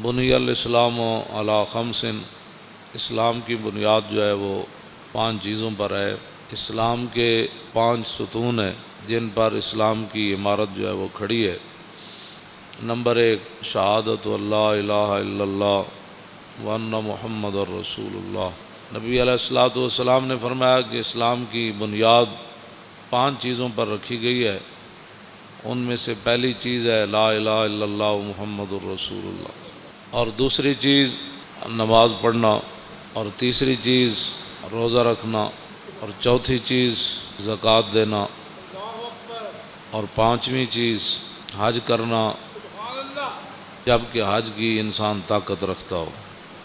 بنی الاسلام علی خمس، اسلام کی بنیاد جو ہے وہ 5 چیزوں پر ہے۔ اسلام کے 5 ستون ہیں جن پر اسلام کی عمارت جو ہے وہ کھڑی ہے۔ نمبر 1، شہادت اللہ الہ الا اللہ وان محمد الرسول اللہ۔ نبی علیہ الصلوۃ والسلام نے فرمایا کہ اسلام کی بنیاد 5 چیزوں پر رکھی گئی ہے، ان میں سے پہلی چیز ہے لا الہ الا اللہ محمد الرسول اللہ، اور دوسری چیز نماز پڑھنا، اور تیسری چیز روزہ رکھنا، اور چوتھی چیز زکوٰۃ دینا، اور 5ویں چیز حج کرنا جب کہ حج کی انسان طاقت رکھتا ہو۔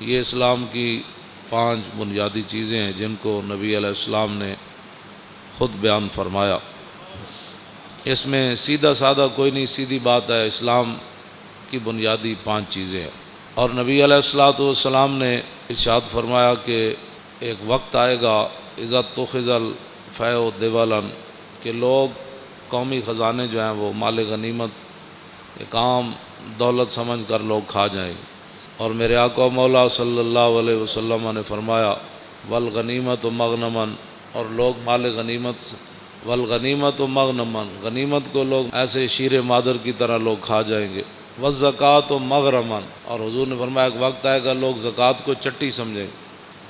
یہ اسلام کی 5 بنیادی چیزیں ہیں جن کو نبی علیہ السلام نے خود بیان فرمایا۔ اس میں سیدھا سادہ کوئی نہیں، سیدھی بات ہے، اسلام کی بنیادی 5 چیزیں ہیں۔ اور نبی علیہ الصلوۃ والسلام نے ارشاد فرمایا کہ ایک وقت آئے گا اذا اتخذ الفیء دولا، کہ لوگ قومی خزانے جو ہیں وہ مال غنیمت ایک عام دولت سمجھ کر لوگ کھا جائیں گے، اور میرے آقا مولا صلی اللہ علیہ وسلم نے فرمایا والغنیمت مغنما، اور لوگ مال غنیمت والغنیمت مغنما، غنیمت کو لوگ ایسے شیر مادر کی طرح لوگ کھا جائیں گے، والزکوٰۃ مغرما، اور حضور نے فرمایا ایک وقت آئے گا لوگ زکوٰۃ کو چٹی سمجھیں گے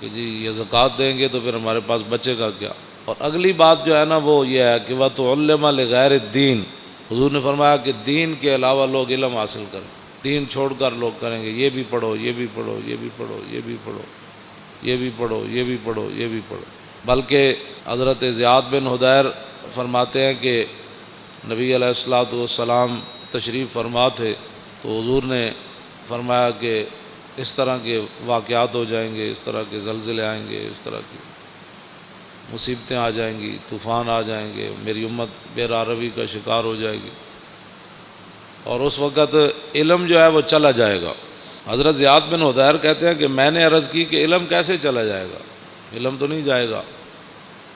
کہ جی یہ زکوٰۃ دیں گے تو پھر ہمارے پاس بچے گا کیا۔ اور اگلی بات جو ہے نا وہ یہ ہے کہ وَتُعَلِّمَ لِغَيْرِ الدِّينِ، حضور نے فرمایا کہ دین کے علاوہ لوگ علم حاصل کریں، دین چھوڑ کر لوگ کریں گے یہ بھی پڑھو، یہ بھی پڑھو، یہ بھی پڑھو، یہ بھی پڑھو، یہ بھی پڑھو، یہ بھی پڑھو، یہ بھی پڑھو۔ بلکہ حضرت زیاد بن حدیر فرماتے ہیں کہ نبی علیہ الصلوۃ والسلام تشریف فرما تھے تو حضور نے فرمایا کہ اس طرح کے واقعات ہو جائیں گے، اس طرح کے زلزلے آئیں گے، اس طرح کی مصیبتیں آ جائیں گی، طوفان آ جائیں گے، میری امت بے راہ روی کا شکار ہو جائے گی، اور اس وقت علم جو ہے وہ چلا جائے گا۔ حضرت زیاد بن حدیر کہتے ہیں کہ میں نے عرض کی کہ علم کیسے چلا جائے گا، علم تو نہیں جائے گا،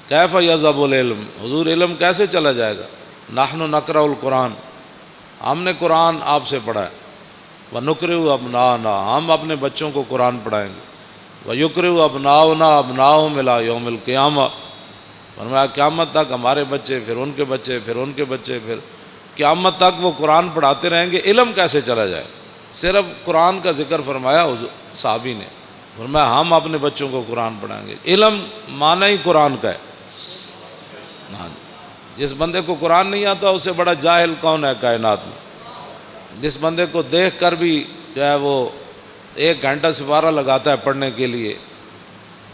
کیف یذهب العلم، حضور علم کیسے چلا جائے گا، نحن نقرأ القرآن، ہم نے قرآن آپ سے پڑھا ہے، وَنُقْرِئُ أَبْنَاءَنَا، ہم اپنے بچوں کو قرآن پڑھائیں گے، وَيُقْرِئُ أَبْنَاؤُنَا أَبْنَاءَهُمْ إِلَىٰ يَوْمِ الْقِيَامَةِ، فرمایا قیامت تک ہمارے بچے، پھر ان کے بچے، پھر ان کے بچے، پھر قیامت تک وہ قرآن پڑھاتے رہیں گے، علم کیسے چلا جائے۔ صرف قرآن کا ذکر فرمایا صحابی نے، فرمایا ہم اپنے بچوں کو قرآن پڑھائیں گے۔ علم معنی ہی قرآن کا ہے۔ ہاں، جس بندے کو قرآن نہیں آتا اس سے بڑا جاہل کون ہے کائنات میں؟ جس بندے کو دیکھ کر بھی جو ہے وہ 1 گھنٹہ سپارہ لگاتا ہے پڑھنے کے لیے،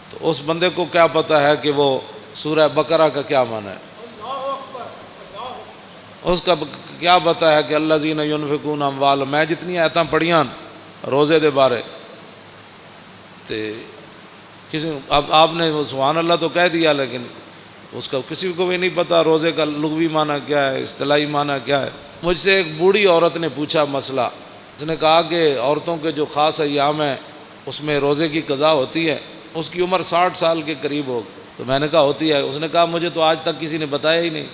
تو اس بندے کو کیا پتہ ہے کہ وہ سورہ بقرہ کا کیا معنی ہے، اس کا کیا پتہ ہے کہ الذین ينفقون اموالهم، میں جتنی آیتاں پڑھیاں روزے دے بارے تے کسی اب آپ نے وہ سبحان اللہ تو کہہ دیا، لیکن اس کا کسی کو بھی نہیں پتہ روزے کا لغوی معنی کیا ہے، اصطلاحی معنی کیا ہے۔ مجھ سے ایک بوڑھی عورت نے پوچھا مسئلہ، اس نے کہا کہ عورتوں کے جو خاص ایام ہیں اس میں روزے کی قضا ہوتی ہے، اس کی عمر 60 سال کے قریب ہو، تو میں نے کہا ہوتی ہے، اس نے کہا مجھے تو آج تک کسی نے بتایا ہی نہیں،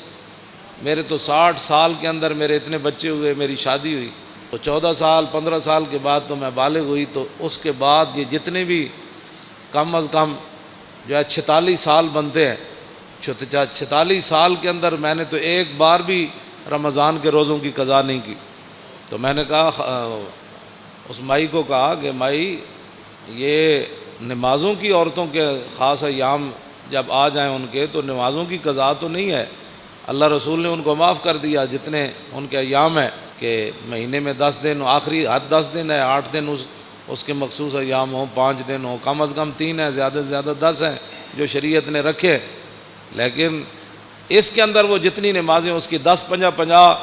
میرے تو 60 سال کے اندر میرے اتنے بچے ہوئے، میری شادی ہوئی تو 14 سال 15 سال کے بعد تو میں بالغ ہوئی، تو اس کے بعد یہ جتنے بھی کم از کم جو ہے 46 سال بنتے ہیں، 46 سال کے اندر میں نے تو ایک بار بھی رمضان کے روزوں کی قضا نہیں کی۔ تو میں نے کہا اس مائی کو کہا کہ مائی یہ نمازوں کی عورتوں کے خاص ایام جب آ جائیں ان کے تو نمازوں کی قضا تو نہیں ہے، اللہ رسول نے ان کو معاف کر دیا جتنے ان کے ایام ہیں کہ مہینے میں 10 دن، آخری حد 10 دن ہے، 8 دن اس کے مخصوص ایام ہوں، 5 دن ہوں، کم از کم 3 ہیں، زیادہ سے زیادہ 10 ہیں جو شریعت نے رکھے، لیکن اس کے اندر وہ جتنی نمازیں اس کی 10 50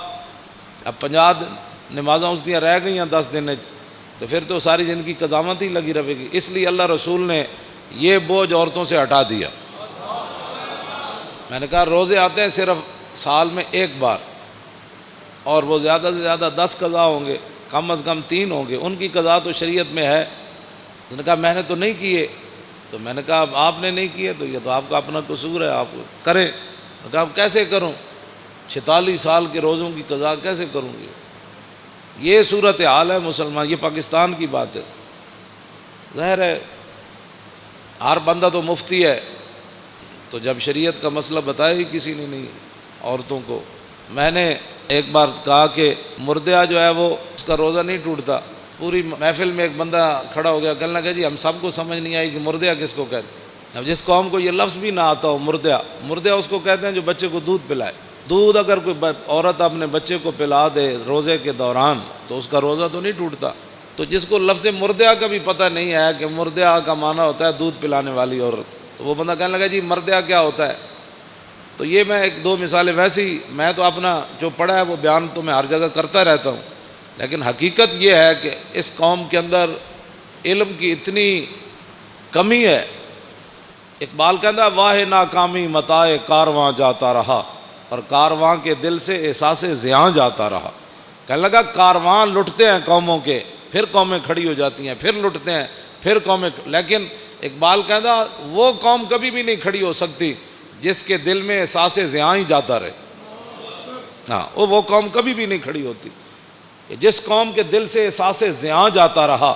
اب 50 نمازیں اس دیا رہ گئی ہیں 10 دن، تو پھر تو ساری زندگی قضامت ہی لگی رہے گی۔ اس لیے اللہ رسول نے یہ بوجھ عورتوں سے ہٹا دیا۔ میں نے کہا روزے آتے ہیں صرف سال میں 1 بار، اور وہ زیادہ سے زیادہ 10 قضا ہوں گے، کم از کم 3 ہوں گے، ان کی قضا تو شریعت میں ہے۔ اس نے کہا میں نے تو نہیں کیے، تو میں نے کہا آپ نے نہیں کیے تو یہ تو آپ کا اپنا قصور ہے، آپ کریں۔ میں کہا اب کیسے کروں، 46 سال کے روزوں کی قضا کیسے کروں گی؟ یہ صورت حال ہے مسلمان. یہ پاکستان کی بات ہے. ظاہر ہے ہر بندہ تو مفتی ہے، تو جب شریعت کا مسئلہ بتایا ہی کسی نے نہیں عورتوں کو. میں نے ایک بار کہا کہ مردہ جو ہے وہ اس کا روزہ نہیں ٹوٹتا. پوری محفل میں ایک بندہ کھڑا ہو گیا، کہنے لگا جی ہم سب کو سمجھ نہیں آئی کہ مردہ کس کو کہتے ہیں. اب جس قوم کو یہ لفظ بھی نہ آتا ہو مردہ، مردہ اس کو کہتے ہیں جو بچے کو دودھ پلائے. دودھ اگر کوئی عورت اپنے بچے کو پلا دے روزے کے دوران تو اس کا روزہ تو نہیں ٹوٹتا. تو جس کو لفظ مردہ کا بھی پتہ نہیں ہے کہ مردہ کا معنی ہوتا ہے دودھ پلانے والی عورت، تو وہ بندہ کہنے لگا جی مردہ کیا ہوتا ہے. تو یہ میں ایک دو مثالیں، ویسے ہی میں تو اپنا جو پڑھا ہے وہ بیان تو میں ہر جگہ کرتا رہتا ہوں، لیکن حقیقت یہ ہے کہ اس قوم کے اندر علم کی اتنی کمی ہے. اقبال کہتا ہے واہ ناکامی متاع کارواں جاتا رہا اور کارواں کے دل سے احساس زیاں جاتا رہا. کہنے لگا کارواں لٹتے ہیں قوموں کے، پھر قومیں کھڑی ہو جاتی ہیں، پھر لٹتے ہیں، پھر قومیں. لیکن اقبال کہتا وہ قوم کبھی بھی نہیں کھڑی ہو سکتی جس کے دل میں احساس زیاں ہی جاتا رہے. ہاں وہ قوم کبھی بھی نہیں کھڑی ہوتی. جس قوم کے دل سے احساس زیاں جاتا رہا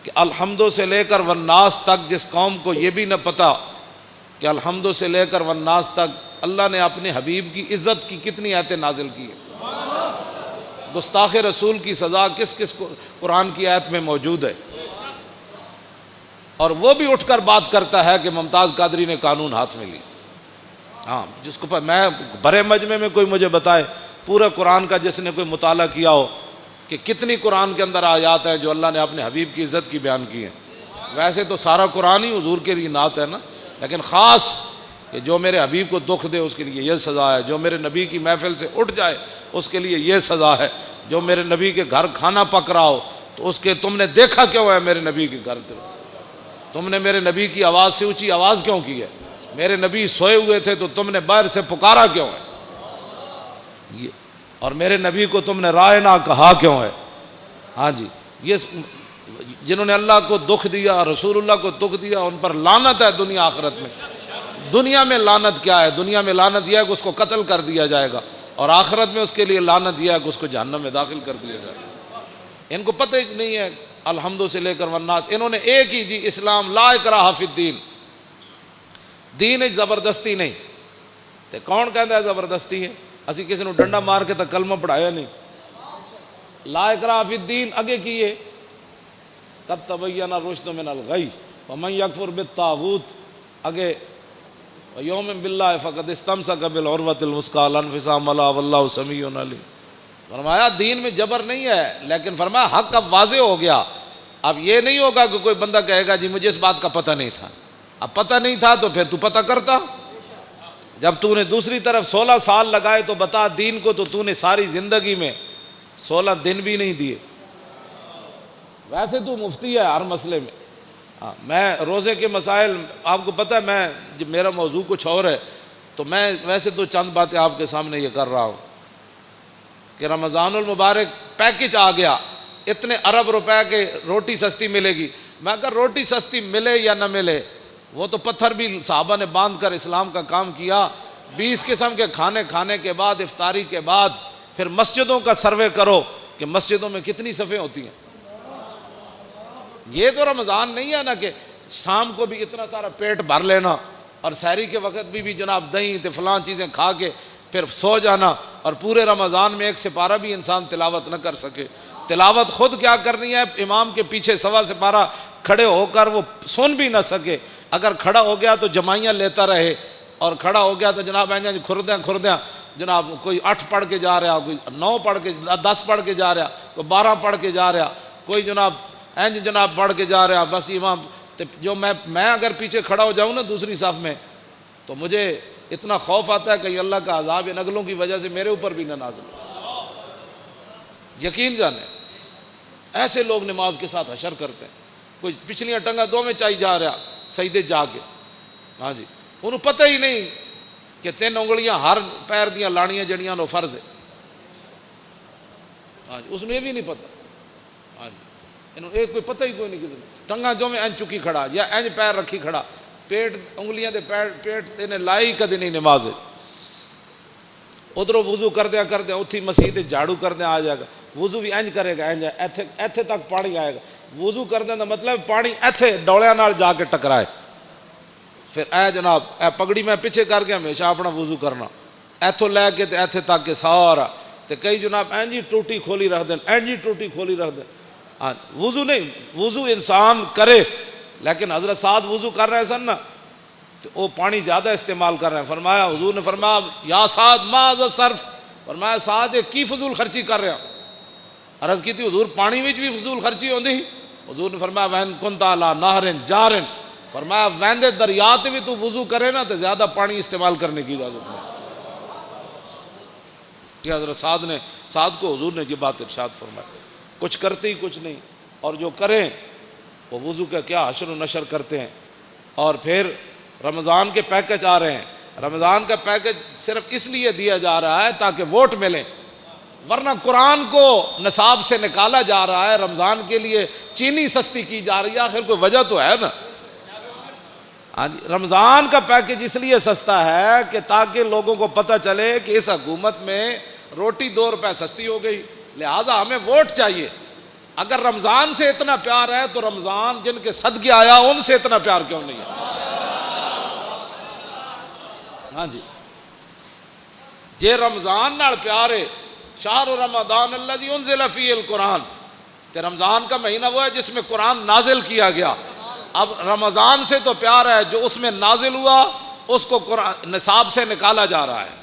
کہ الحمدو سے لے کر والناس تک، جس قوم کو یہ بھی نہ پتا کہ الحمدو سے لے کر والناس تک اللہ نے اپنے حبیب کی عزت کی کتنی آیتیں نازل کی ہیں. گستاخ رسول کی سزا کس کس کو قرآن کی آیت میں موجود ہے. اور وہ بھی اٹھ کر بات کرتا ہے کہ ممتاز قادری نے قانون ہاتھ میں لی. ہاں جس کو میں بڑے مجمع میں کوئی مجھے بتائے پورا قرآن کا جس نے کوئی مطالعہ کیا ہو کہ کتنی قرآن کے اندر آیات ہیں جو اللہ نے اپنے حبیب کی عزت کی بیان کی ہیں. ویسے تو سارا قرآن ہی حضور کے لیے نعت ہے نا، لیکن خاص کہ جو میرے حبیب کو دکھ دے اس کے لیے یہ سزا ہے، جو میرے نبی کی محفل سے اٹھ جائے اس کے لیے یہ سزا ہے، جو میرے نبی کے گھر کھانا پک رہا ہو تو اس کے تم نے دیکھا کیوں ہے میرے نبی کے گھر، تم نے میرے نبی کی آواز سے اونچی آواز کیوں کی ہے، میرے نبی سوئے ہوئے تھے تو تم نے باہر سے پکارا کیوں ہے، اور میرے نبی کو تم نے رائے نہ کہا کیوں ہے. ہاں جی، یہ جنہوں نے اللہ کو دکھ دیا، رسول اللہ کو دکھ دیا، ان پر لعنت ہے دنیا آخرت میں. دنیا میں لعنت کیا ہے؟ دنیا میں لعنت یہ ہے کہ اس کو قتل کر دیا جائے گا، اور آخرت میں اس کے لیے لعنت یہ ہے کہ اس کو جہنم میں داخل کر دیا جائے گا. ان کو پتہ ہی نہیں ہے الحمدو سے لے کر والناس. انہوں نے ایک ہی جی اسلام لا اکراہ فی الدین، دین زبردستی نہیں. تے کون کہتا ہے زبردستی ہے؟ اسی کسی نے ڈنڈا مار کے تو کلمہ پڑھایا نہیں. لا اکراہ فی الدین اگے کیے قد تبین الرشد من الغی فمن یکفر بالطاغوت، اگے یوم باللہ فقد استمسک بالعروۃ الوثقی لا انفصام لہا واللہ سمیع علیم. فرمایا دین میں جبر نہیں ہے، لیکن فرمایا حق اب واضح ہو گیا. اب یہ نہیں ہوگا کہ کوئی بندہ کہے گا جی مجھے اس بات کا پتہ نہیں تھا. اب پتہ نہیں تھا تو پھر تو پتہ کرتا. جب تو نے دوسری طرف 16 سال لگائے تو بتا دین کو، تو نے ساری زندگی میں 16 دن بھی نہیں دیے. ویسے تو مفتی ہے ہر مسئلے میں. میں روزے کے مسائل آپ کو پتہ ہے، میں جب میرا موضوع کچھ اور ہے تو میں ویسے تو چند باتیں آپ کے سامنے یہ کر رہا ہوں کہ رمضان المبارک پیکج آ گیا، اتنے ارب روپے کے روٹی سستی ملے گی. میں اگر روٹی سستی ملے یا نہ ملے، وہ تو پتھر بھی صحابہ نے باندھ کر اسلام کا کام کیا. 20 قسم کے کھانے کھانے کے بعد، افطاری کے بعد پھر مسجدوں کا سروے کرو کہ مسجدوں میں کتنی صفیں ہوتی ہیں. یہ تو رمضان نہیں ہے نا کہ شام کو بھی اتنا سارا پیٹ بھر لینا اور سحری کے وقت بھی جناب دہی تے فلاں چیزیں کھا کے پھر سو جانا، اور پورے رمضان میں ایک سپارہ بھی انسان تلاوت نہ کر سکے. تلاوت خود کیا کرنی ہے، امام کے پیچھے سوا سپارہ کھڑے ہو کر وہ سن بھی نہ سکے. اگر کھڑا ہو گیا تو جمائیاں لیتا رہے، اور کھڑا ہو گیا تو جناب کھردیاں جناب کوئی 8 پڑھ کے جا رہا، کوئی 9 پڑھ کے 10 پڑھ کے جا رہا، کوئی 12 پڑھ کے جا رہا، کوئی جناب پڑھ کے جا رہا. بس امام جو میں اگر پیچھے کھڑا ہو جاؤں نا دوسری صف میں تو مجھے اتنا خوف آتا ہے کہ اللہ کا عذاب ان نگلوں کی وجہ سے میرے اوپر بھی نہ نازل ہو. یقین جانے ایسے لوگ نماز کے ساتھ حشر کرتے ہیں. کوئی پچھلیاں ٹنگا دو میں چائی جا رہا سجدے جا کے. ہاں جی، انہوں پتہ ہی نہیں کہ 3 انگلیاں ہر پیر دیاں لانیاں جڑیاں نو فرض ہے. ہاں جی، اس میں یہ بھی نہیں پتہ. ہاں جی، انہوں ایک کوئی پتہ ہی کوئی نہیں کسی ٹنگا جو میں این چکی کھڑا یا این پیر رکھی کھڑا، پیٹ انگلیاں دے پیٹ انہیں لائی کدی نہیں نماز. ادھر وضو کر دیا اتھی مسیح جھاڑو کر دیا آ جائے گا. وضو بھی انج کرے گا، انج ایتھے تک پانی آئے گا. وضو کرنے کا مطلب پانی ایتھے ڈولیاں نال جا کے ٹکرائے. پھر اے جناب اے پگڑی میں پیچھے کر کے ہمیشہ اپنا وضو کرنا، ایتھوں لے کے تے ایتھے تک کے سارا. تے کئی جناب اینجی ٹوٹی کھولی رکھ دیں، اینجی ٹوٹی کھولی رکھ دیں. ہاں وضو نہیں، وضو انسان کرے، لیکن حضرت سعد وضو کر رہے سن نا تو وہ پانی زیادہ استعمال کر رہے ہیں. فرمایا حضور نے فرمایا یا سعد ما ذا صرف، فرمایا سعد کی فضول خرچی کر رہے ہیں. عرض کی تھی حضور پانی وچ بھی فضول خرچی ہوندی؟ حضور نے فرمایا وین کنت علی نہر جارن، فرمایا وین دے دریا تے بھی تو وضو کرے نا تو زیادہ پانی استعمال کرنے کی اجازت نہیں. یہ حضرت سعد کو حضور نے یہ بات ارشاد فرمایا. کچھ کرتے ہی کچھ نہیں، اور جو کریں وہ وضو کا کیا حشر و نشر کرتے ہیں. اور پھر رمضان کے پیکج آ رہے ہیں. رمضان کا پیکج صرف اس لیے دیا جا رہا ہے تاکہ ووٹ ملیں، ورنہ قرآن کو نصاب سے نکالا جا رہا ہے. رمضان کے لیے چینی سستی کی جا رہی ہے، آخر کوئی وجہ تو ہے نا. ہاں جی، رمضان کا پیکج اس لیے سستا ہے کہ تاکہ لوگوں کو پتہ چلے کہ اس حکومت میں روٹی 2 روپے سستی ہو گئی، لہٰذا ہمیں ووٹ چاہیے. اگر رمضان سے اتنا پیار ہے تو رمضان جن کے صدقے آیا ان سے اتنا پیار کیوں نہیں ہے؟ ہاں جی، جے رمضان نال پیار ہے، شہر رمضان الذی انزل فیہ القرآن، تے رمضان کا مہینہ وہ ہے جس میں قرآن نازل کیا گیا. اب رمضان سے تو پیار ہے، جو اس میں نازل ہوا اس کو قرآن نصاب سے نکالا جا رہا ہے.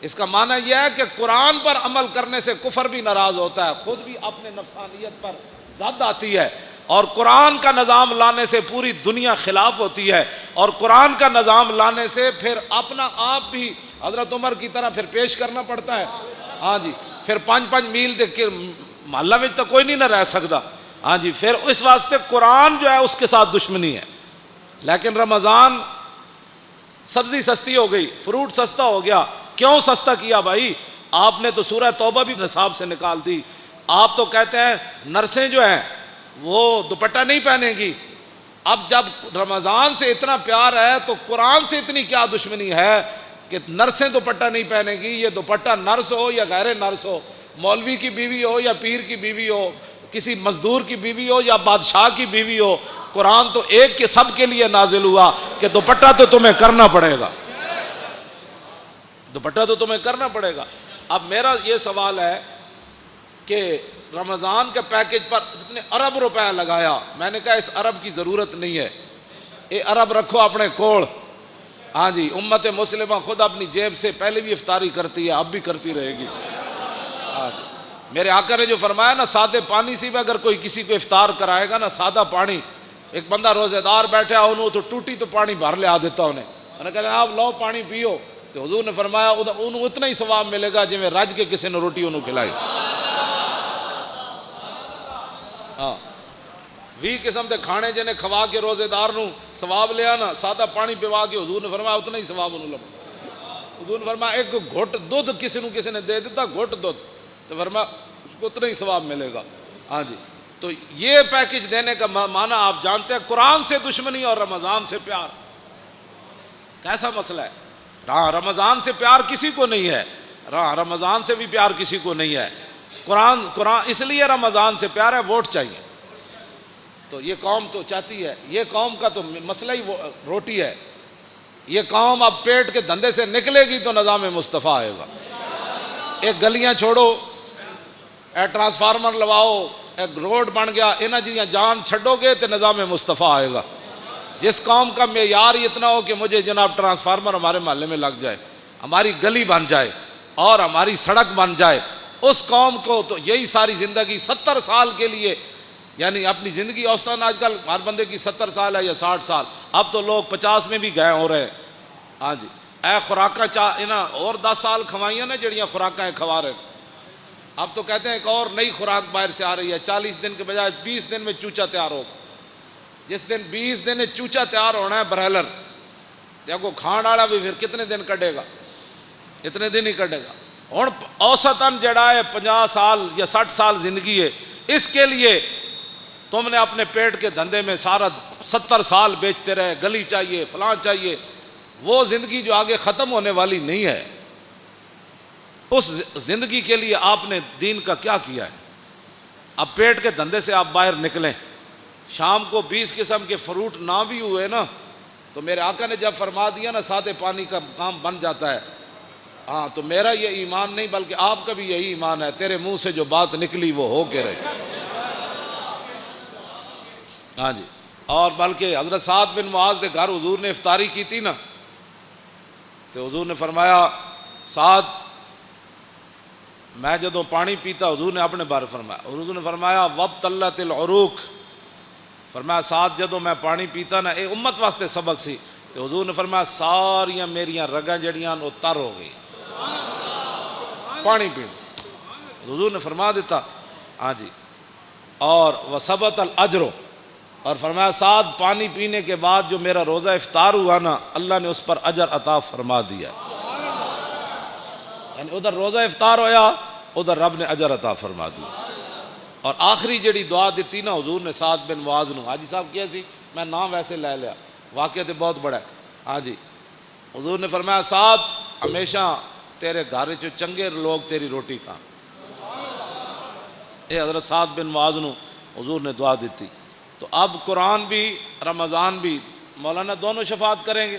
اس کا معنی یہ ہے کہ قرآن پر عمل کرنے سے کفر بھی ناراض ہوتا ہے، خود بھی اپنے نفسانیت پر زد آتی ہے، اور قرآن کا نظام لانے سے پوری دنیا خلاف ہوتی ہے، اور قرآن کا نظام لانے سے پھر اپنا آپ بھی حضرت عمر کی طرح پھر پیش کرنا پڑتا ہے. ہاں جی، پھر 5 میل کے محلہ میں تو کوئی نہیں نہ رہ سکتا. ہاں جی، پھر اس واسطے قرآن جو ہے اس کے ساتھ دشمنی ہے. لیکن رمضان سبزی سستی ہو گئی، فروٹ سستا ہو گیا. کیوں سستا کیا بھائی؟ آپ نے تو سورہ توبہ بھی نصاب سے نکال دی. آپ تو کہتے ہیں نرسیں جو ہیں وہ دوپٹہ نہیں پہنیں گی. اب جب رمضان سے اتنا پیار ہے تو قرآن سے اتنی کیا دشمنی ہے کہ نرسیں دوپٹہ نہیں پہنیں گی؟ یہ دوپٹہ نرس ہو یا غیر نرس ہو، مولوی کی بیوی ہو یا پیر کی بیوی ہو، کسی مزدور کی بیوی ہو یا بادشاہ کی بیوی ہو، قرآن تو ایک کے سب کے لیے نازل ہوا کہ دوپٹہ تو تمہیں کرنا پڑے گا، دوپٹہ تو تمہیں کرنا پڑے گا. اب میرا یہ سوال ہے کہ رمضان کے پیکج پر اتنے ارب روپے لگایا، میں نے کہا اس ارب کی ضرورت نہیں ہے، یہ ارب رکھو اپنے کوڑ. ہاں جی، امت مسلمہ خود اپنی جیب سے پہلے بھی افطاری کرتی ہے، اب بھی کرتی رہے گی. ہاں جی، میرے آقا نے جو فرمایا نا، سادے پانی سے بھی اگر کوئی کسی کو افطار کرائے گا نا، سادہ پانی، ایک بندہ روزے دار بیٹھا انہوں تو ٹوٹی تو پانی بھر لے آ دیتا انہیں، میں نے کہا آپ لو پانی پیو، تو حضور نے فرمایا انہوں اتنا ہی ثواب ملے گا جی میں رج کے کسی نے روٹی انہوں کھلائی. ہاں 20 قسم کے کھانے جنہیں کھوا کے روزے دار نو ثواب لیا نا، سادہ پانی پیوا کے حضور نے فرمایا اتنا ہی ثواب انہوں لگا. حضور نے فرمایا ایک گھٹ دودھ کسی نے دے دیتا، گھٹ دودھ، تو فرمایا اس کو اتنا ہی ثواب ملے گا. ہاں جی، تو یہ پیکج دینے کا معنی آپ جانتے ہیں، قرآن سے دشمنی اور رمضان سے پیار. کیسا مسئلہ ہے؟ ہاں رمضان سے پیار کسی کو نہیں ہے، رمضان سے بھی پیار کسی کو نہیں ہے. قرآن اس لیے رمضان سے پیار ہے، ووٹ چاہیے. تو یہ قوم تو چاہتی ہے، یہ قوم کا تو مسئلہ ہی روٹی ہے. یہ قوم اب پیٹ کے دھندے سے نکلے گی تو نظام مصطفیٰ آئے گا. ایک گلیاں چھوڑو، اے ٹرانسفارمر لواؤ، ایک روڈ بن گیا، انہاں جیاں جان چھڈو گے تو نظام مصطفیٰ آئے گا. جس قوم کا معیار اتنا ہو کہ مجھے جناب ٹرانسفارمر ہمارے محلے میں لگ جائے، ہماری گلی بن جائے اور ہماری سڑک بن جائے، اس قوم کو تو یہی ساری زندگی 70 سال کے لیے، یعنی اپنی زندگی اوسطاً آج کل ہر بندے کی 70 سال ہے یا 60 سال، اب تو لوگ 50 میں بھی گئے ہو رہے ہیں. ہاں جی، اے خوراکاں انہاں اور 10 سال کھوائیاں نا جڑیاں خوراکاں کھوا رہے. اب تو کہتے ہیں ایک اور نئی خوراک باہر سے آ رہی ہے، 40 دن کے بجائے 20 دن میں چوچا تیار ہو. جس دن 20 دن چوچا تیار ہونا ہے برائلر، تو کو کھان والا بھی پھر کتنے دن کٹے گا؟ اتنے دن ہی کٹے گا. ہوں اوسطاً جڑا ہے 50 سال یا 60 سال زندگی ہے، اس کے لیے تم نے اپنے پیٹ کے دھندے میں سارا 70 سال بیچتے رہے، گلی چاہیے فلاں چاہیے. وہ زندگی جو آگے ختم ہونے والی نہیں ہے. اس زندگی کے لیے آپ نے دین کا کیا کیا ہے؟ اب پیٹ کے دھندے سے آپ باہر نکلیں، شام کو 20 قسم کے فروٹ نہ بھی ہوئے نا تو میرے آقا نے جب فرما دیا نا سادے پانی کا کام بن جاتا ہے، ہاں تو میرا یہ ایمان نہیں بلکہ آپ کا بھی یہی ایمان ہے، تیرے منہ سے جو بات نکلی وہ ہو کے رہے۔ ہاں جی، اور بلکہ حضرت سعد بن معاذ کے گھر حضور نے افطاری کی تھی نا تو حضور نے فرمایا سعد میں جدو پانی پیتا، حضور نے اپنے بارے فرمایا، حضور نے فرمایا وابتلت العروق، فرمایا سعد جدو میں پانی پیتا نا، اے امت واسطے سبق سی، تو حضور نے فرمایا ساریاں میریاں رگاں جڑیاں وہ تر ہو گئی پانی پی، حضور نے فرما دیتا۔ ہاں جی، اور وثبت الاجر، اور فرمایا سعد پانی پینے کے بعد جو میرا روزہ افطار ہوا نا اللہ نے اس پر اجر عطا فرما دیا، یعنی ادھر روزہ افطار ہویا ادھر رب نے اجر عطا فرما دیا۔ اور آخری جڑی دعا دیتی نا حضور نے سعد بن معاذ نو، حاجی صاحب کیا سی میں نام ویسے لے لیا، واقعہ تو بہت بڑا ہے۔ ہاں جی، حضور نے فرمایا سعد ہمیشہ تیرے گھر چ چنگے لوگ تیری روٹی کھان، اے حضرت سعد بن معاذ نو حضور نے دعا دیتی۔ تو اب قرآن بھی رمضان بھی مولانا دونوں شفاعت کریں گے،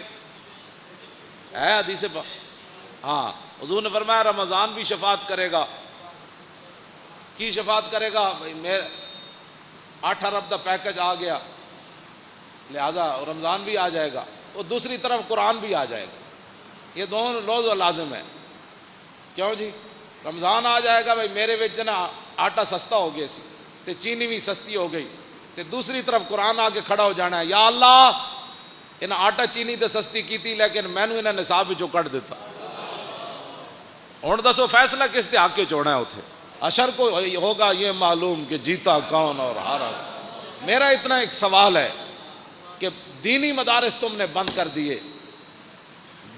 ہے حدیث پاک، ہاں حضور نے فرمایا رمضان بھی شفاعت کرے گا۔ کی شفاعت کرے گا؟ بھائی میرے 8 ارب کا پیکج آ گیا لہذا رمضان بھی آ جائے گا، اور دوسری طرف قرآن بھی آ جائے گا، یہ دونوں لوز و لازم ہے۔ کیوں جی؟ رمضان آ جائے گا، بھائی میرے وچ نا آٹا سستا ہو گیا سی تے چینی بھی سستی ہو گئی، تے دوسری طرف قرآن آ کے کھڑا ہو جانا ہے، یا اللہ انہیں آٹا چینی تے سستی کی تھی لیکن میں نے انہیں نصاب وچوں کٹ دیتا، ہن دسو فیصلہ کس دے حق وچ ہونا ہے؟ اتھے اشر کو ہوگا یہ معلوم کہ جیتا کون اور ہارا۔ میرا اتنا ایک سوال ہے کہ دینی مدارس تم نے بند کر دیے،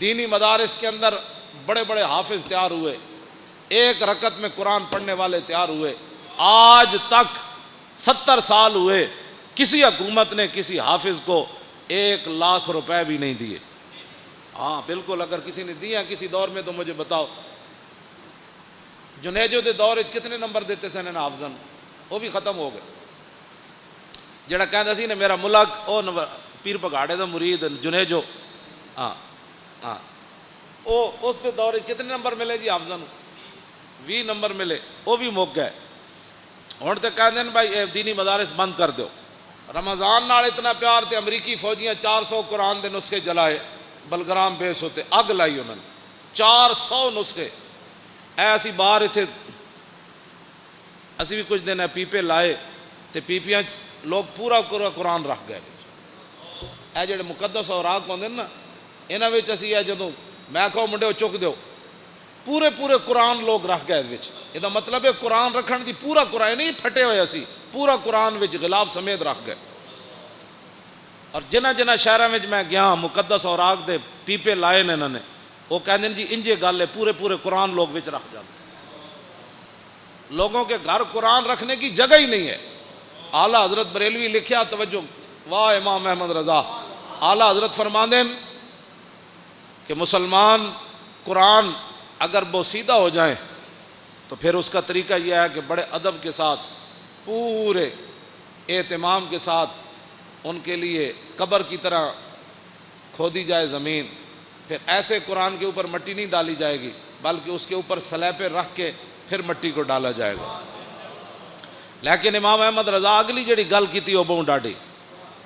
دینی مدارس کے اندر بڑے بڑے حافظ تیار ہوئے، ایک رکعت میں قرآن پڑھنے والے تیار ہوئے، آج تک 70 سال ہوئے کسی حکومت نے کسی حافظ کو 1 لاکھ روپے بھی نہیں دیے۔ ہاں بالکل، اگر کسی نے دیا کسی دور میں تو مجھے بتاؤ۔ جنیجو دے دور کتنے نمبر دیتے سن ان حافظاں، وہ بھی ختم ہو گئے۔ جڑا کہندا سی نے میرا ملک او پیر پگاڑے دا مرید جنیجو، ہاں ہاں او اس دے دور کتنے نمبر ملے جی حافظاں؟ 20 نمبر ملے، وہ بھی مک گئے۔ ہن تے کہندے نے بھائی دینی مدارس بند کر دیو۔ رمضان نال اتنا پیار تے امریکی فوجیاں 400 قرآن دے نسخے جلائے، بلگرام بیس ہوتے اگ لائی انہوں نے 400 نسخے۔ ایسی باہر اتنے اسی بھی کچھ دن پیپے لائے تے پیپیاں لوگ پورا قرآن رکھ گئے۔ اے جڑے مقدس اوراق ہوندے نا انہاں وچ اسی اے جدوں میں کہو منڈے چک دیو پورے قرآن لوگ رکھ گئے وچ، یہ مطلب ہے قرآن رکھن دی پورا قرآن نہیں پھٹے ہوئے اسی پورا قرآن وچ غلاف سمیت رکھ گئے۔ اور جنہ شہراں وچ میں گیا مقدس اوراق دے پیپے لائے نے انہوں نے، وہ کہندے جی انجے گل ہے پورے قرآن لوگ وچ رکھ جاتے۔ لوگوں کے گھر قرآن رکھنے کی جگہ ہی نہیں ہے۔ اعلیٰ حضرت بریلوی لکھیا، توجہ، واہ امام احمد رضا، اعلیٰ حضرت فرماندے کہ مسلمان قرآن اگر بوسیدہ ہو جائیں تو پھر اس کا طریقہ یہ ہے کہ بڑے ادب کے ساتھ پورے اہتمام کے ساتھ ان کے لیے قبر کی طرح کھودی جائے زمین، پھر ایسے قرآن کے اوپر مٹی نہیں ڈالی جائے گی بلکہ اس کے اوپر سلیپے رکھ کے پھر مٹی کو ڈالا جائے گا۔ لیکن امام احمد رضا اگلی جڑی گل کی تھی وہ بہت ڈاڈی،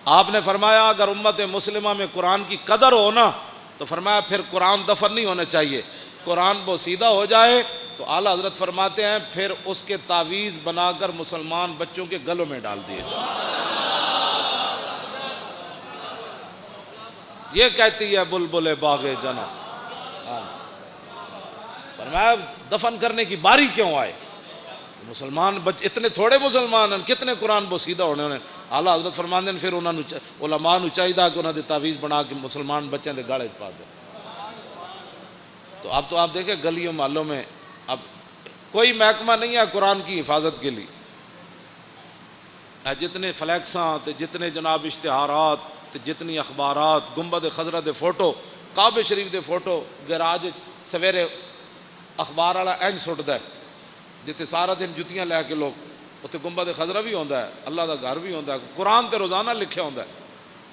آپ نے فرمایا اگر امت مسلمہ میں قرآن کی قدر ہو نا تو فرمایا پھر قرآن دفن نہیں ہونا چاہیے، قرآن بوسیدہ ہو جائے تو اعلیٰ حضرت فرماتے ہیں پھر اس کے تعویذ بنا کر مسلمان بچوں کے گلوں میں ڈال دیے جائیں۔ یہ کہتی ہے بلبل باغ جنا، فرمایا دفن کرنے کی باری کیوں آئے؟ مسلمان اتنے تھوڑے مسلمان ہیں، کتنے قرآن بوسیدہ ہونے انہیں۔ اعلیٰ حضرت فرماندے ہیں پھر انہوں نے علماء نو چاہیے کہ انہوں نے تعویذ بنا کے مسلمان بچوں کے گالے پا دیں۔ تو اب آپ دیکھیں گلیوں محلوں میں اب کوئی محکمہ نہیں ہے قرآن کی حفاظت کے لیے، جتنے فلیکساں تے جتنے جناب اشتہارات تے جتنی اخبارات، گنبد خضرا دے فوٹو، کعبہ شریف دے فوٹو، گراج سویرے اخبار والا انج سٹدا ہے جتنے سارا دن جتیاں لے کے لوگ اتنے گنبد خضرا بھی ہوندا ہے, اللہ دا گھر بھی ہوندا ہے, قرآن تے روزانہ لکھیا ہوندا ہے.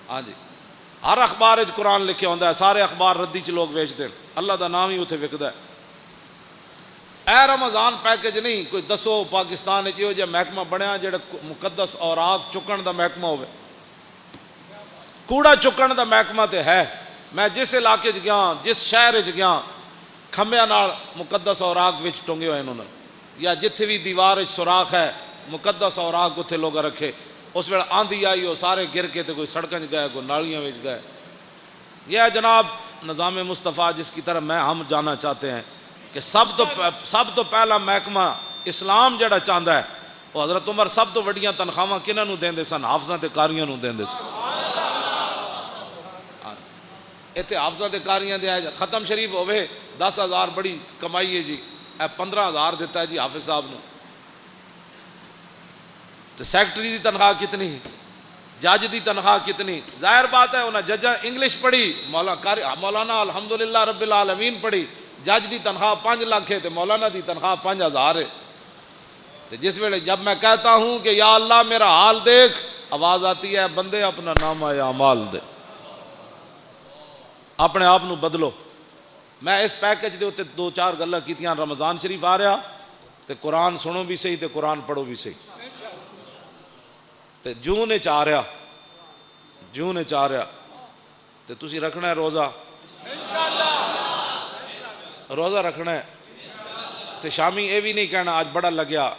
ہاں جی, ہر اخبار وچ قرآن لکھیا ہوندا ہے, سارے اخبار ردی چ لوگ ویچتے ہیں, اللہ دا نام ہی اتنے وکدا ہے. اے رمضان پیکج نہیں کوئی دسو پاکستان وچ یہو جہا محکمہ بنیا جڑا مقدس اوراق چکن دا محکمہ ہوے, کوڑا چکن دا محکمہ تے ہے. میں جس علاقے چ گیا, جس شہر چ گیا, کھمبیاں نال مقدس اوراق وچ ٹنگے ہوئے انہوں نے, یا جتھے بھی دیوار وچ سوراخ ہے مقدس اوراق اتنے لوگ رکھے. اس ویلے آندھی آئی وہ سارے گر کے تے کوئی سڑکیں گئے, کوئی نالیاں وچ گئے. یہ جناب نظام مصطفیٰ جس کی طرف ہم جانا چاہتے ہیں کہ سب تو پہلا محکمہ اسلام جڑا چاہتا ہے وہ حضرت عمر سب تو وڈیاں تنخواہ کنہاں نوں دیندے سن؟ حافظاں تے قاریاں نوں دیندے سن. اتنے حافظاں تے قاریاں دے ختم شریف ہوئے 10,000 بڑی کمائی ہے جی, 15,000 دیتا ہے جی حافظ صاحب نے. تو سیکٹری دی تنخواہ کتنی, جج دی تنخواہ کتنی؟ ظاہر بات ہے انہیں ججاں انگلش پڑھی, مولانا الحمدللہ رب العالمین پڑھی, جج دی تنخواہ 5 لاکھ ہے تو مولانا دی تنخواہ 5,000 ہے. تو جس ویلے جب میں کہتا ہوں کہ یا اللہ میرا حال دیکھ, آواز آتی ہے بندے اپنا نامہ اعمال دے, اپنے آپ نو بدلو. میں اس پیکج دے اتنے 2-4 گلاں کیتیاں. رمضان شریف آ رہا تے قرآن سنو بھی صحیح تے قرآن پڑھو بھی صحیح. تے جون وچ آ رہا, جون وچ آ رہا تے تسی رکھنا ہے روزہ, روزہ رکھنا ہے. تے شامی یہ بھی نہیں کہنا آج بڑا لگیا,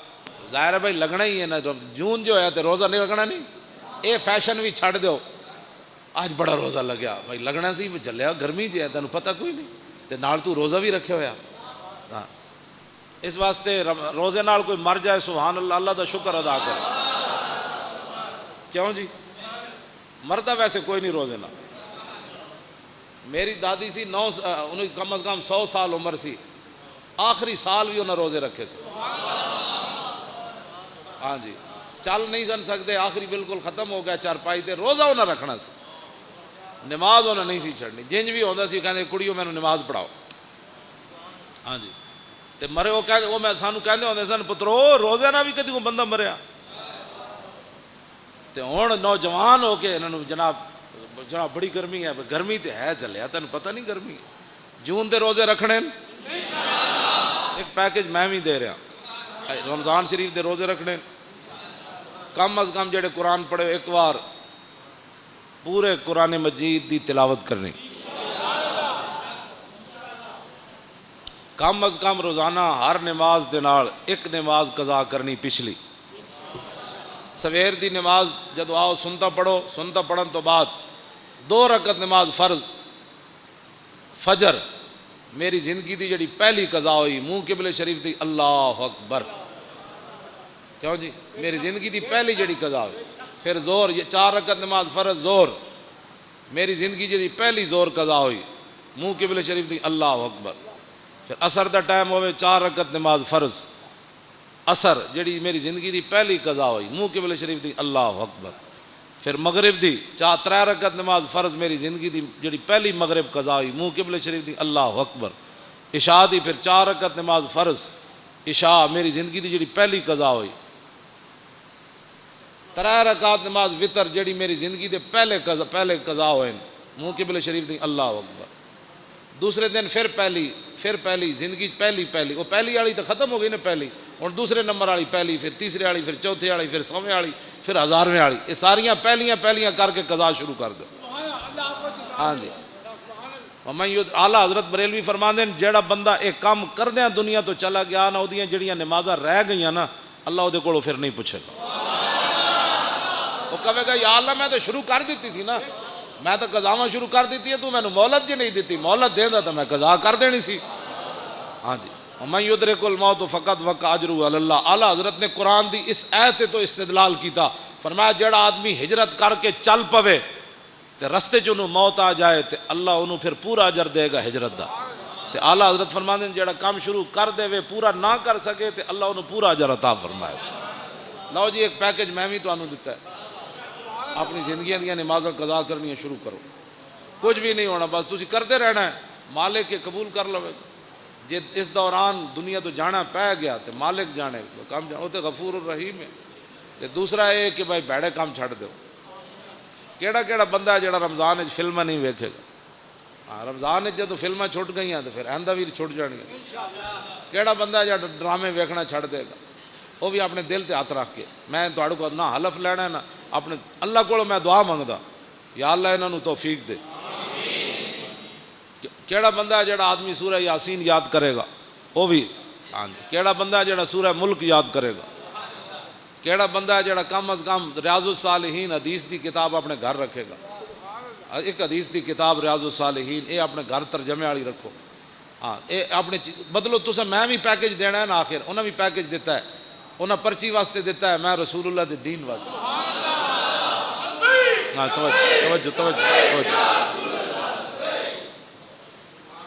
ظاہر ہے بھائی لگنا ہی ہے نا. جون جو ہے تے روزہ نہیں رکھنا نہیں, اے فیشن بھی چھڑ دیو. آج بڑا روزہ لگیا بھائی لگنا سی, چلیا گرمی جی ہے تینوں پتہ کوئی نہیں, تے نال تو روزہ بھی رکھے ہویا. ہاں اس واسطے روزے نال کوئی مر جائے سبحان اللہ, اللہ دا شکر ادا کرے. کیوں جی مرتا ویسے کوئی نہیں روزے نال. میری دادی سی انہیں کم از کم 100 سال عمر سی, آخری سال بھی انہیں روزے رکھے سے. ہاں جی چل نہیں سن سکتے, آخری بالکل ختم ہو گیا چارپائی تے, روزہ انہیں رکھنا سی, نماز انہیں نہیں سی چھڑنی. جنج بھی ہوتا سی کہتے کڑیوں میں نماز پڑھاؤ. ہاں جی تے مرے وہ کہتے وہ میں سانو کہتے ہوتے سن پترو روزے نہ بھی کدی کو بندہ مریا. تے ہوں نوجوان ہو کے انہوں جناب بڑی گرمی ہے, گرمی تے ہے چلیا تینوں پتہ نہیں گرمی. جون دے روزے رکھنے ایک پیکج میں بھی دے رہا, رمضان شریف دے روزے رکھنے. کم از کم جڑے قرآن پڑھے ایک بار پورے قرآن مجید دی تلاوت کرنی, کم از کم روزانہ ہر نماز دے نال ایک نماز قضا کرنی. پچھلی سویر دی نماز جدو آؤ سنتا پڑھو, سنتا پڑھن تو بعد 2 رکعت نماز فرض فجر میری زندگی دی جڑی پہلی قضا ہوئی منہ قبلے شریف دی, اللہ اکبر. کیوں جی میری زندگی دی پہلی جڑی قضا ہوئی. پھر زور, یہ 4 رکعت نماز فرض زور, میری زندگی جڑی پہلی زور قضا ہوئی منہ قبلے شریف دی, اللہ اکبر. پھر عصر دا ٹائم ہوئے 4 رکعت نماز فرض عصر جڑی میری زندگی دی پہلی قضا ہوئی منہ قبلے شریف دی, اللہ اکبر. پھر مغرب دی 3 رکعت نماز فرض میری زندگی دی جڑی پہلی مغرب قضا ہوئی منہ قبلے شریف دی, اللہ اکبر. عشاء دی پھر 4 رکعت نماز فرض عشاء میری زندگی دی جڑی پہلی قضا ہوئی. 3 رکعت نماز وطر جڑی میری زندگی دے پہلے قضا ہوئے منہ قبلے شریف دی, اللہ اکبر. دوسرے دن پھر پہلی زندگی پہلی وہ پہلی والی تو ختم ہو گئی نا پہلی, اور دوسرے نمبر والی پہلی, پھر تیسرے والی, پھر چوتھے والی, پھر 100ویں والی, پھر 1000ویں والی. یہ ساریاں پہلیاں کر کے قضا شروع کر دو. ہاں جی اعلیٰ حضرت بریلوی فرماندے ہیں جیڑا بندہ ایک کام کردیاں دنیا تو چلا گیا نا, وہ جڑیاں نمازاں رہ گئیاں نا, اللہ وہ کولوں پھر نہیں پوچھے گا. وہ کہے گا یا اللہ میں تو شروع کر دیتی سی نا, میں تو قضاواں شروع کر دیتی ہے, تو میں نے مہلت جی نہیں دیتی, مہلت دیندا تو میں قضا کر دینی سی. ہاں جی وَمَن يُدْرِكُ الْمَوْتُ فَقَدْ وَقَعَ أَجْرُهُ عَلَى اللَّهِ. اعلیٰ حضرت نے قرآن دی اس آیت تو استدلال کیتا, فرمایا جڑا آدمی ہجرت کر کے چل پوے تے رستے چ انہوں موت آ جائے تے اللہ انہوں پھر پورا اجر دے گا ہجرت دا. تے اعلیٰ حضرت فرماندے ہیں جڑا کام شروع کر دے وے پورا نہ کر سکے تے اللہ انہوں پورا اجر عطا فرمائے. لو جی ایک پیکج میں بھی تانوں دیتا ہے, اپنی زندگیاں دیاں نمازاں قضا کرنی شروع کرو, کچھ بھی نہیں ہونا, بس تسی کرتے رہنا ہے, مالک کے قبول کر لو. جے اس دوران دنیا تو جانا پہ گیا تو مالک جانے کام وہ تو غفور الرحیم ہے. تے دوسرا یہ کہ بھائی بھڑے کام چھڑ دو. کیڑا کیڑا بندہ ہے جڑا رمضان وچ فلماں نہیں ویکھے گا؟ ہاں رمضان وچ جدوں فلماں چھٹ گئیاں تو پھر آئندہ بھی چھٹ جان گیا. کیڑا بندہ ہے جڑا ڈرامے ویکھنا چھڑ دے گا؟ وہ بھی اپنے دل تے ہاتھ رکھ کے. میں تہاڈے کو نہ حلف لینا ہے نہ اپنے اللہ کو میں دعا منگدا یا اللہ انہاں نوں توفیق دے. کیڑا بندہ ہے جڑا آدمی سورہ یاسین یاد کرے گا؟ وہ بھی. ہاں جی. کیڑا بندہ ہے جڑا سورہ ملک یاد کرے گا؟ کیڑا بندہ ہے جڑا کم از کم ریاض الصالحین حدیث دی کتاب اپنے گھر رکھے گا؟ ایک حدیث دی کتاب ریاض الصالحین یہ اپنے گھر ترجمے والی رکھو. ہاں یہ اپنے بدلو. تسا میں بھی پیکج دینا ہے نا. آخر انہیں بھی پیکج دیتا ہے. انہیں پرچی واسطے دیتا ہے, میں رسول اللہ دے دین واسطے. ہاں توجہ توجہ.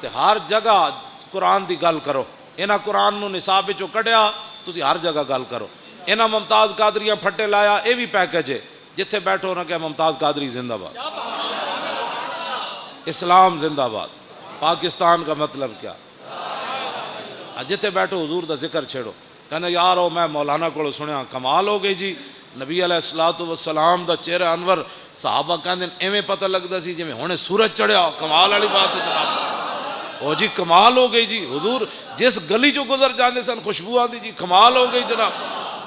تے ہر جگہ قرآن دی گل کرو. انہاں قرآن نو نصاب وچوں کڈیا تسی ہر جگہ گل کرو. انہاں ممتاز قادریاں پھٹے لایا یہ بھی پیکج ہے. جتھے بیٹھو نہ کہ ممتاز قادری زندہ باد, اسلام زندہ باد, پاکستان کا مطلب کیا. جتھے بیٹھو حضور دا ذکر چھیڑو. کہنا یار او میں مولانا کو سنیا کمال ہو گئی جی. نبی علیہ الصلوۃ والسلام دا چہرہ انور صحابہ کہندے ایویں پتہ لگدا سی جویں ہنے سورج چڑھیا. کمال والی بات ہے جناب. او جی کمال ہو گئی جی. حضور جس گلی چوں گزر جاندے سن خوشبو آندی جی. کمال ہو گئی جناب.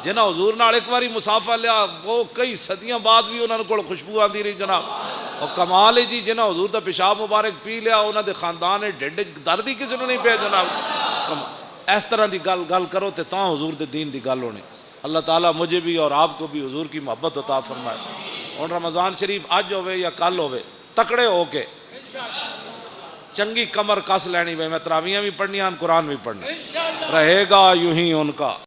جنہاں حضور نال ایک واری مسافہ لیا وہ کئی صدیاں بعد بھی انہاں کول خوشبو آندی رہی جناب. اور کمال ہے جی جنہاں حضور دا پیشاب مبارک پی لیا انہاں دے خاندان دے ڈھڈ وچ درد ہی کسی نوں نہیں پیا جناب. اس طرح دی گل کرو تے تاں حضور دے دین دی گل ہونی. اللہ تعالیٰ مجھے بھی اور آپ کو بھی حضور کی محبت عطا فرمائے. اور رمضان شریف اج ہوئے یا کل ہوئے تکڑے ہو کے چنگی کمر کس لینی. میں تراویحاں بھی پڑھنیاں قرآن بھی پڑھنا رہے گا یوں ہی ان کا.